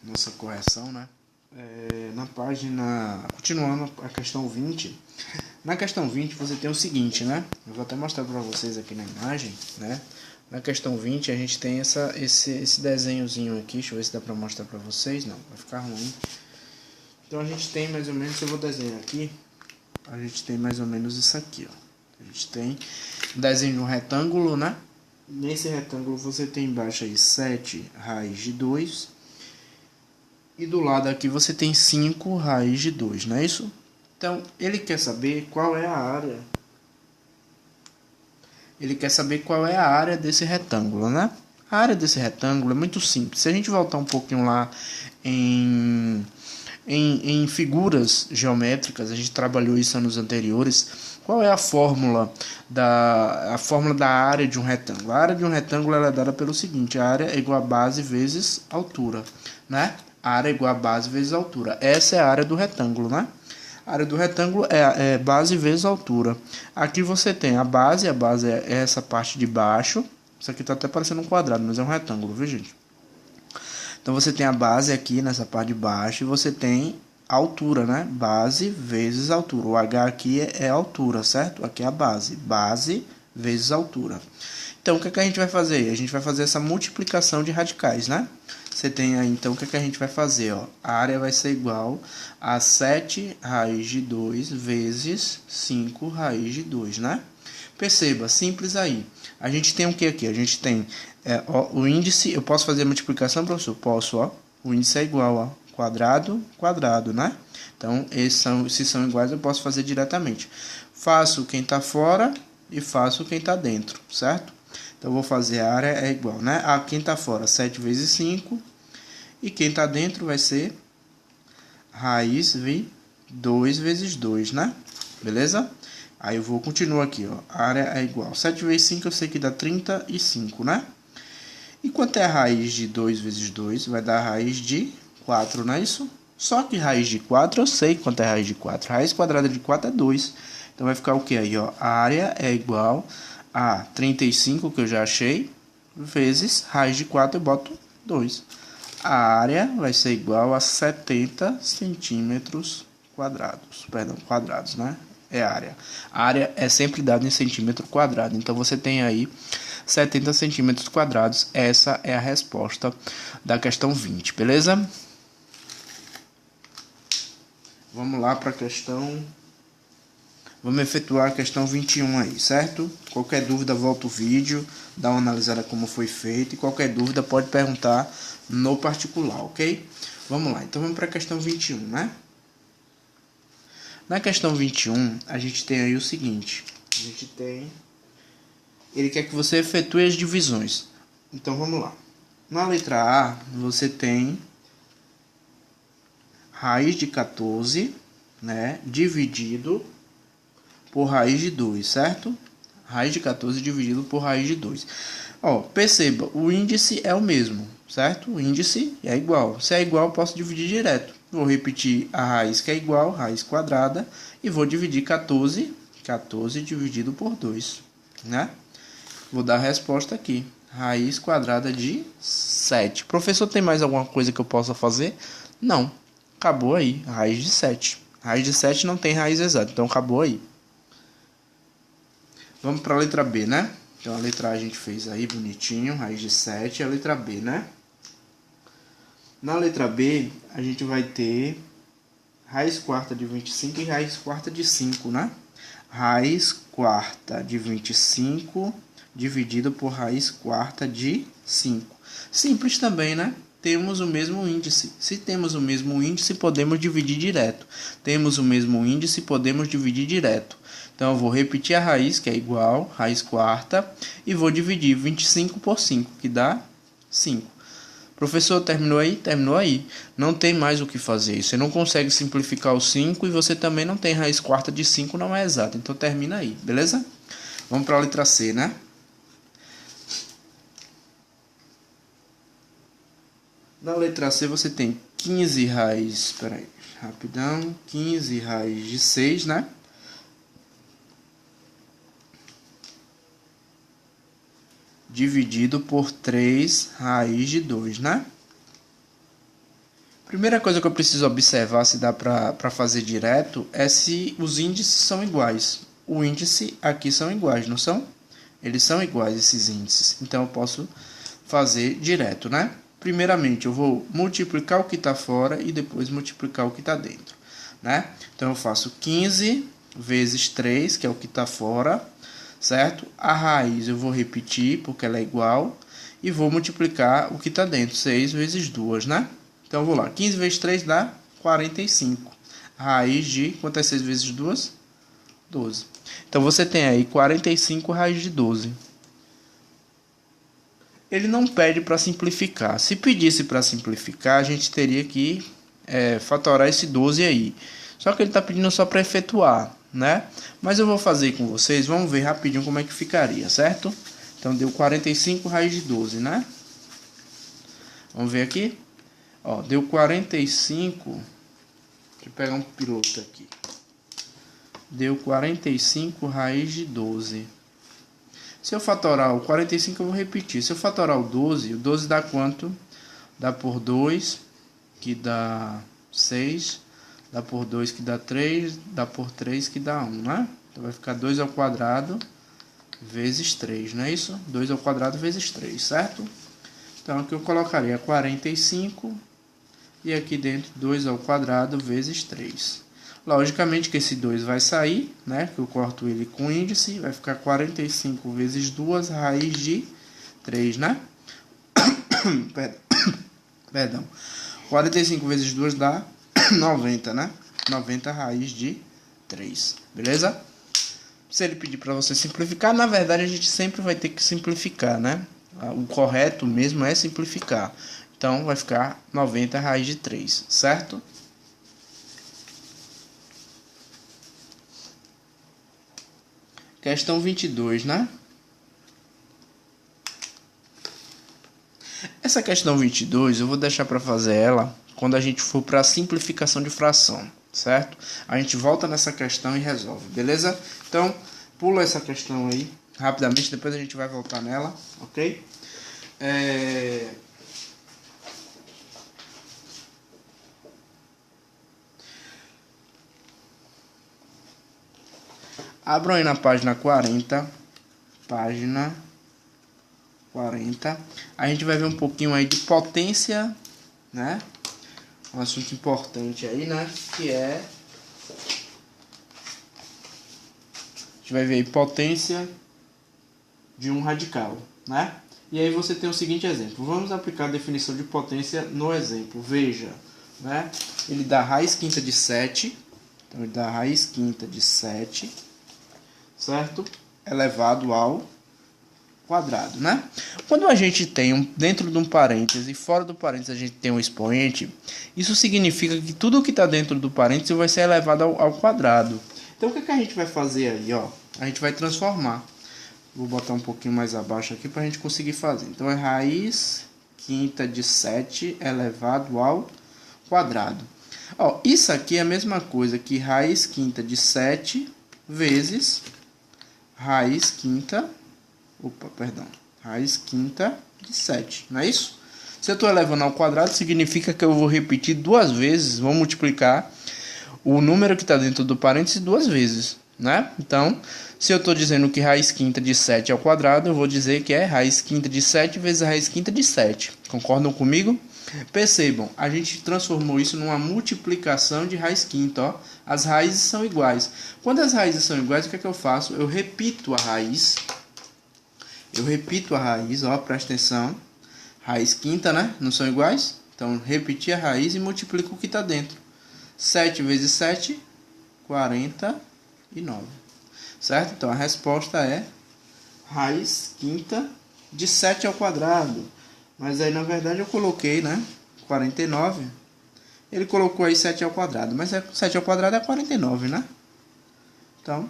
nossa correção, né? Na página, continuando a questão 20, na questão 20 você tem o seguinte, né? Eu vou até mostrar para vocês aqui na imagem, né? Na questão 20 a gente tem esse desenhozinho aqui, deixa eu ver se dá para mostrar para vocês, não, vai ficar ruim. Então a gente tem mais ou menos, eu vou desenhar aqui, a gente tem mais ou menos isso aqui, ó. A gente tem um desenho de um retângulo, né? Nesse retângulo você tem embaixo aí 7 raiz de 2. E do lado aqui você tem 5 raiz de 2, não é isso? Então, ele quer saber qual é a área. Ele quer saber qual é a área desse retângulo, né? A área desse retângulo é muito simples. Se a gente voltar um pouquinho lá em figuras geométricas, a gente trabalhou isso anos anteriores. Qual é a fórmula da área de um retângulo? A área de um retângulo ela é dada pelo seguinte: a área é igual a base vezes altura, né? A área é igual a base vezes altura. Essa é a área do retângulo, né? A área do retângulo é base vezes altura. Aqui você tem a base é essa parte de baixo. Isso aqui está até parecendo um quadrado, mas é um retângulo, viu, gente? Então você tem a base aqui nessa parte de baixo e você tem a altura, né? Base vezes altura. O H aqui é altura, certo? Aqui é a base vezes altura. Então o que, é que a gente vai fazer? A gente vai fazer essa multiplicação de radicais, né? Você tem aí, então, o que, é que a gente vai fazer? Ó? A área vai ser igual a 7 raiz de 2 vezes 5 raiz de 2, né? Perceba, simples aí. A gente tem o que aqui? A gente tem o índice. Eu posso fazer a multiplicação, professor? Posso, ó. O índice é igual a quadrado, quadrado, né? Então, se são iguais, eu posso fazer diretamente. Faço quem está fora e faço quem está dentro, certo? Então, eu vou fazer a área é igual, né? A quem está fora, 7 vezes 5. E quem está dentro vai ser raiz de 2 vezes 2, né? Beleza? Aí eu vou continuar aqui, ó. A área é igual. 7 vezes 5 eu sei que dá 35, né? E quanto é a raiz de 2 vezes 2? Vai dar a raiz de 4, não é isso? Só que raiz de 4 eu sei quanto é a raiz de 4. Raiz quadrada de 4 é 2. Então vai ficar o que aí, ó? A área é igual a 35, que eu já achei, vezes raiz de 4 eu boto 2. A área vai ser igual a 70 centímetros quadrados. Perdão, quadrados, né? É área. A área é sempre dada em centímetro quadrado. Então você tem aí 70 centímetros quadrados. Essa é a resposta da questão 20, beleza? Vamos lá para a questão. Vamos efetuar a questão 21 aí, certo? Qualquer dúvida, volta o vídeo, dá uma analisada como foi feito. E qualquer dúvida pode perguntar no particular, ok? Vamos lá, então vamos para a questão 21, né? Na questão 21, a gente tem aí o seguinte. A gente tem... Ele quer que você efetue as divisões. Então vamos lá. Na letra A, você tem raiz de 14, né? Dividido por raiz de 2, certo? Raiz de 14 dividido por raiz de 2. Ó, perceba, o índice é o mesmo, certo? O índice é igual. Se é igual, eu posso dividir direto. Vou repetir a raiz que é igual, raiz quadrada, e vou dividir 14 dividido por 2, né? Vou dar a resposta aqui. Raiz quadrada de 7. Professor, tem mais alguma coisa que eu possa fazer? Não. Acabou aí. Raiz de 7. Raiz de 7 não tem raiz exata, então acabou aí. Vamos para a letra B, né? Então, a letra A a gente fez aí bonitinho, raiz de 7. A letra B, né? Na letra B, a gente vai ter raiz quarta de 25 e raiz quarta de 5, né? Raiz quarta de 25 dividido por raiz quarta de 5. Simples também, né? Temos o mesmo índice. Se temos o mesmo índice, podemos dividir direto. Temos o mesmo índice, podemos dividir direto. Então, eu vou repetir a raiz, que é igual, raiz quarta, e vou dividir 25 por 5, que dá 5. Professor, terminou aí? Terminou aí. Não tem mais o que fazer. Você não consegue simplificar o 5 e você também não tem raiz quarta de 5, não é exato. Então, termina aí, beleza? Vamos para a letra C, né? Na letra C você tem 15 raiz, espera aí, rapidão, 15 raiz de 6, né? Dividido por 3 raiz de 2, né? Primeira coisa que eu preciso observar se dá para fazer direto é se os índices são iguais. O índice aqui são iguais, não são? Eles são iguais, esses índices. Então eu posso fazer direto, né? Primeiramente eu vou multiplicar o que está fora e depois multiplicar o que está dentro, né? Então eu faço 15 vezes 3, que é o que está fora, certo? A raiz eu vou repetir porque ela é igual e vou multiplicar o que está dentro, 6 vezes 2, né? Então, eu vou lá. 15 vezes 3 dá 45. Raiz de... Quanto é 6 vezes 2? 12. Então, você tem aí 45 raiz de 12. Ele não pede para simplificar. Se pedisse para simplificar, a gente teria que fatorar esse 12 aí. Só que ele está pedindo só para efetuar, né? Mas eu vou fazer com vocês. Vamos ver rapidinho como é que ficaria, certo? Então, deu 45 raiz de 12, né? Vamos ver aqui. Ó, deu 45. Deixa eu pegar um piloto aqui. Deu 45 raiz de 12. Se eu fatorar o 45, eu vou repetir. Se eu fatorar o 12 dá quanto? Dá por 2, que dá 6. Dá por 2, que dá 3. Dá por 3, que dá 1, né? Então vai ficar 2 ao quadrado vezes 3, não é isso? 2 ao quadrado vezes 3, certo? Então aqui eu colocaria 45. E aqui dentro 2 ao quadrado vezes 3. Logicamente que esse 2 vai sair, né? Que eu corto ele com índice. Vai ficar 45 vezes 2 raiz de 3, né? Perdão. 45 vezes 2 dá 90, né? 90 raiz de 3. Beleza? Se ele pedir para você simplificar, na verdade a gente sempre vai ter que simplificar, né? O correto mesmo é simplificar. Então, vai ficar 90 raiz de 3, certo? Questão 22, né? Essa questão 22, eu vou deixar para fazer ela quando a gente for para a simplificação de fração, certo? A gente volta nessa questão e resolve, beleza? Então, pula essa questão aí, rapidamente, depois a gente vai voltar nela, ok? Abram aí na página 40. Página 40. A gente vai ver um pouquinho aí de potência, né? Um assunto importante aí, né? Que é... A gente vai ver aí potência de um radical, né? E aí você tem o seguinte exemplo. Vamos aplicar a definição de potência no exemplo. Veja, né? Ele dá raiz quinta de 7. Então, ele dá raiz quinta de 7, certo? Elevado ao quadrado, né? Quando a gente tem dentro de um parêntese e fora do parêntese a gente tem um expoente, isso significa que tudo que está dentro do parêntese vai ser elevado ao quadrado. Então, o que a gente vai fazer aí, ó? A gente vai transformar. Vou botar um pouquinho mais abaixo aqui para a gente conseguir fazer. Então, é raiz quinta de 7 elevado ao quadrado. Ó, isso aqui é a mesma coisa que raiz quinta de 7 vezes raiz quinta de 7, não é isso? Se eu estou elevando ao quadrado, significa que eu vou repetir duas vezes, vou multiplicar o número que está dentro do parênteses duas vezes, né? Então, se eu estou dizendo que raiz quinta de 7 ao quadrado, eu vou dizer que é raiz quinta de 7 vezes raiz quinta de 7. Concordam comigo? Percebam, a gente transformou isso numa multiplicação de raiz quinta, ó. As raízes são iguais. Quando as raízes são iguais, o que é que eu faço? Eu repito a raiz. Ó, presta atenção. Raiz quinta, né? Não são iguais? Então, repetir a raiz e multiplico o que está dentro. 7 vezes 7, 49. Certo? Então, a resposta é raiz quinta de 7 ao quadrado. Mas aí, na verdade, eu coloquei, né? 49. Ele colocou aí 7 ao quadrado. Mas 7 ao quadrado é 49, né? Então,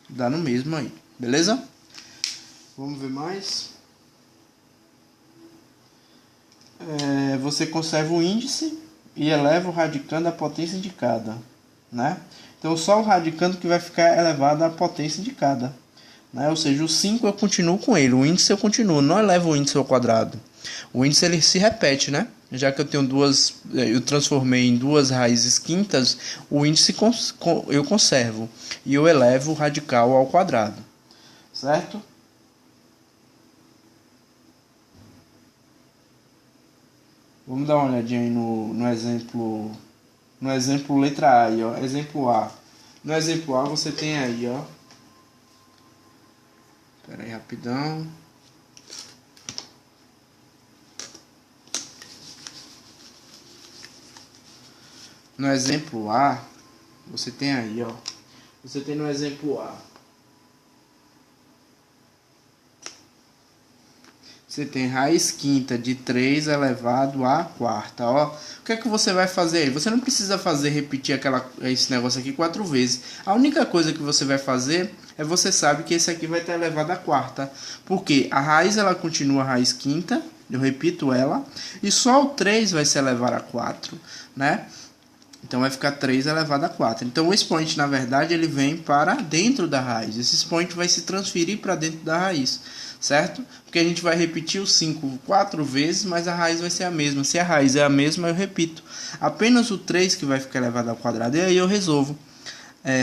dá no mesmo aí. Beleza? Vamos ver mais. Você conserva o índice e eleva o radicando à potência indicada, né? Então, só o radicando que vai ficar elevado à potência indicada, né? Ou seja, o 5 eu continuo com ele. O índice eu continuo. Não elevo o índice ao quadrado. O índice ele se repete, né? Já que eu tenho eu transformei em duas raízes quintas, o índice eu conservo e eu elevo o radical ao quadrado, certo? Vamos dar uma olhadinha aí no exemplo letra A aí, ó, exemplo A. No exemplo A você tem aí, ó. Espera aí rapidão. No exemplo A, você tem aí, ó. Você tem no exemplo A. Você tem raiz quinta de 3 elevado à quarta, ó. O que é que você vai fazer aí? Você não precisa repetir esse negócio aqui 4 vezes. A única coisa que você vai fazer é você sabe que esse aqui vai estar elevado à quarta. Porque a raiz ela continua raiz quinta, eu repito ela, e só o 3 vai se elevar a 4, né? Então vai ficar 3 elevado a 4. Então o expoente, na verdade, ele vem para dentro da raiz. Esse expoente vai se transferir para dentro da raiz, certo? Porque a gente vai repetir o 5 4 vezes, mas a raiz vai ser a mesma. Se a raiz é a mesma, eu repito. Apenas o 3 que vai ficar elevado ao quadrado. E aí eu resolvo.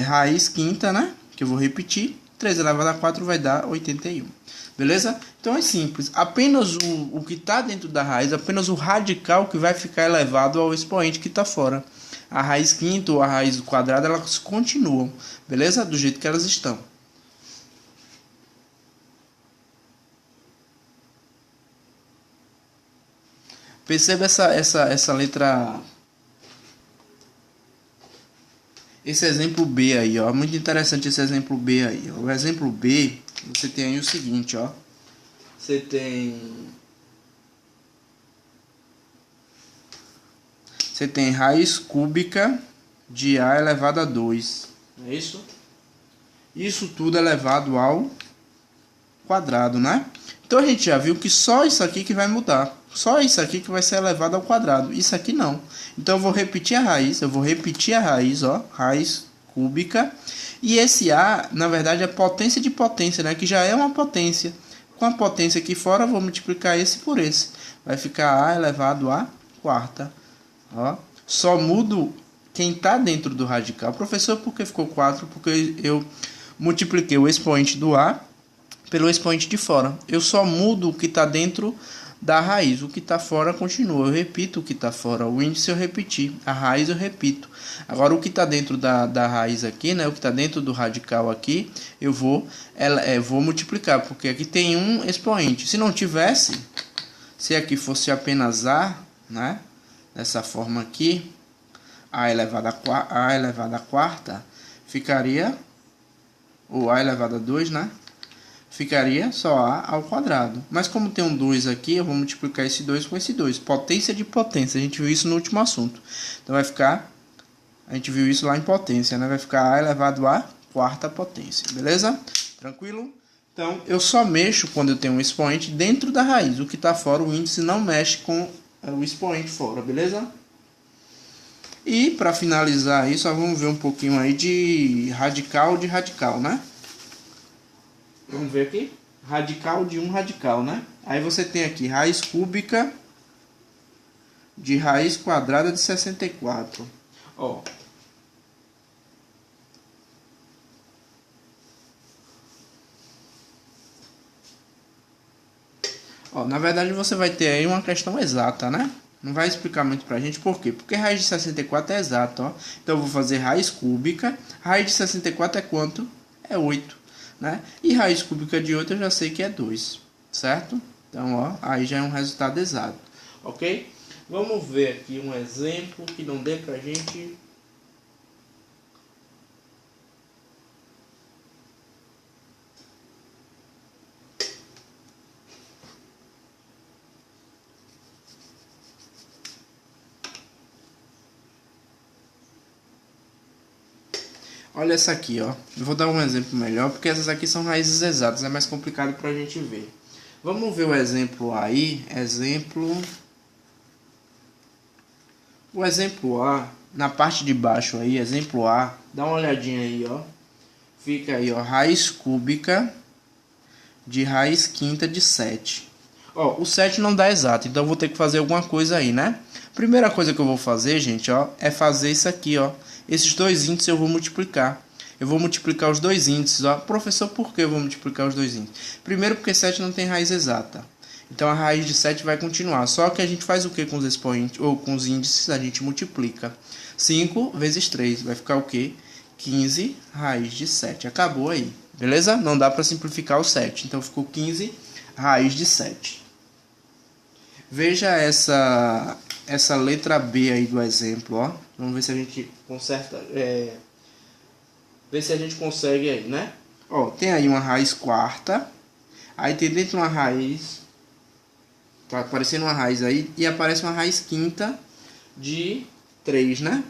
Raiz quinta, né? Que eu vou repetir. 3 elevado a 4 vai dar 81. Beleza? Então é simples. Apenas o que está dentro da raiz, apenas o radical que vai ficar elevado ao expoente que está fora. A raiz quinta ou a raiz quadrada, elas continuam, beleza? Do jeito que elas estão. Perceba essa letra... Esse exemplo B aí, ó. Muito interessante esse exemplo B aí. Ó. O exemplo B, você tem aí o seguinte, ó. Você tem raiz cúbica de A elevado a 2. É isso? Isso tudo elevado ao quadrado, né? Então a gente já viu que só isso aqui que vai mudar. Só isso aqui que vai ser elevado ao quadrado. Isso aqui não. Então eu vou repetir a raiz. Ó. Raiz cúbica. E esse A, na verdade, é potência de potência, né? Que já é uma potência. Com a potência aqui fora, eu vou multiplicar esse por esse. Vai ficar A elevado a quarta. Ó. Só mudo quem está dentro do radical. Professor, por que ficou 4? Porque eu multipliquei o expoente do A pelo expoente de fora. Eu só mudo o que está dentro da raiz. O que está fora continua. Eu repito o que está fora. O índice eu repeti. A raiz eu repito. Agora o que está dentro da raiz aqui, né? O que está dentro do radical aqui, eu vou multiplicar. Porque aqui tem um expoente. Se não tivesse, se aqui fosse apenas A, né? Dessa forma aqui, A elevado a quarta, ficaria, ou A elevado a 2, né? Ficaria só A ao quadrado. Mas como tem um 2 aqui, eu vou multiplicar esse 2 com esse 2. Potência de potência. A gente viu isso no último assunto. Então vai ficar... A gente viu isso lá em potência, né? Vai ficar A elevado a quarta potência. Beleza? Tranquilo? Então, eu só mexo quando eu tenho um expoente dentro da raiz. O que está fora, o índice não mexe com o expoente fora. Beleza? E para finalizar aí, só vamos ver um pouquinho aí de radical, né? Vamos ver aqui. Radical de um radical, né? Aí você tem aqui raiz cúbica de raiz quadrada de 64. Ó. Ó, na verdade você vai ter aí uma questão exata, né? Não vai explicar muito pra gente por quê? Porque raiz de 64 é exato, ó. Então eu vou fazer raiz cúbica. Raiz de 64 é quanto? É 8, né? E raiz cúbica de 8 eu já sei que é 2, certo? Então, ó, aí já é um resultado exato, ok? Vamos ver aqui um exemplo que não dê pra gente... Olha essa aqui, ó. Eu vou dar um exemplo melhor, porque essas aqui são raízes exatas, é mais complicado para a gente ver. Vamos ver o exemplo aí. O exemplo A, na parte de baixo aí, exemplo A, dá uma olhadinha aí, ó. Fica aí, ó, raiz cúbica de raiz quinta de 7. Ó, o 7 não dá exato, então eu vou ter que fazer alguma coisa aí, né? Primeira coisa que eu vou fazer, gente, ó, é fazer isso aqui, ó. Esses dois índices eu vou multiplicar. Eu vou multiplicar os dois índices, ó. Professor, por que eu vou multiplicar os dois índices? Primeiro porque 7 não tem raiz exata. Então a raiz de 7 vai continuar. Só que a gente faz o que com os expoentes ou com os índices? A gente multiplica. 5 vezes 3 vai ficar o quê? 15 raiz de 7. Acabou aí. Beleza? Não dá para simplificar o 7. Então ficou 15 raiz de 7. Veja essa letra B aí do exemplo, ó. Vamos ver se a gente conserta, ver se a gente consegue aí, né? Ó, tem aí uma raiz quarta. Aí tem dentro uma raiz, tá aparecendo uma raiz aí, e aparece uma raiz quinta de 3, né?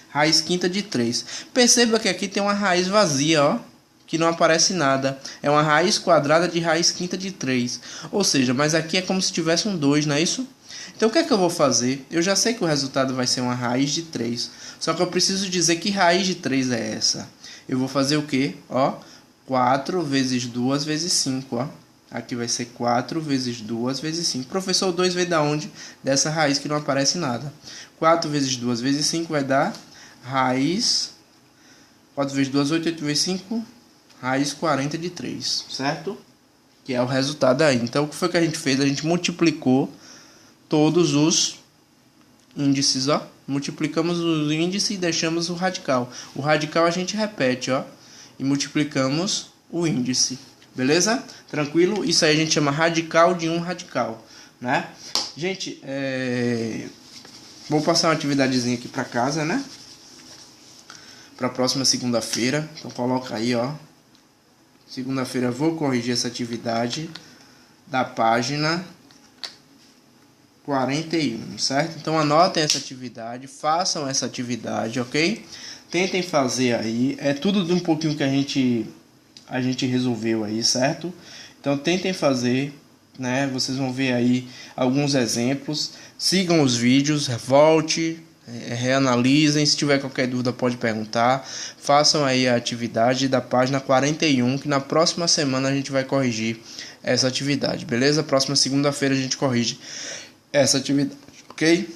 Raiz quinta de 3. Perceba que aqui tem uma raiz vazia, ó, que não aparece nada. É uma raiz quadrada de raiz quinta de 3. Ou seja, mas aqui é como se tivesse um 2, não é isso? Então o que é que eu vou fazer? Eu já sei que o resultado vai ser uma raiz de 3. Só que eu preciso dizer que raiz de 3 é essa. Eu vou fazer o quê? Ó, 4 vezes 2 vezes 5, ó. Aqui vai ser 4 vezes 2 vezes 5. Professor, 2 veio da onde? Dessa raiz que não aparece nada. 4 vezes 2 vezes 5 vai dar raiz... 4 vezes 2, 8, 8 vezes 5... raiz 40 de 3, certo? Que é o resultado aí. Então, o que foi que a gente fez? A gente multiplicou todos os índices, ó. Multiplicamos os índices e deixamos o radical. O radical a gente repete, ó. E multiplicamos o índice. Beleza? Tranquilo? Isso aí a gente chama radical de um radical, né? Gente, vou passar uma atividadezinha aqui para casa, né? Para a próxima segunda-feira. Então, coloca aí, ó. Segunda-feira vou corrigir essa atividade da página 41, certo? Então anotem essa atividade, façam essa atividade, ok? Tentem fazer aí, é tudo de um pouquinho que a gente resolveu aí, certo? Então tentem fazer, né? Vocês vão ver aí alguns exemplos, sigam os vídeos, volte, reanalisem, se tiver qualquer dúvida pode perguntar, façam aí a atividade da página 41, que na próxima semana a gente vai corrigir essa atividade, beleza? Próxima segunda-feira a gente corrige essa atividade, ok?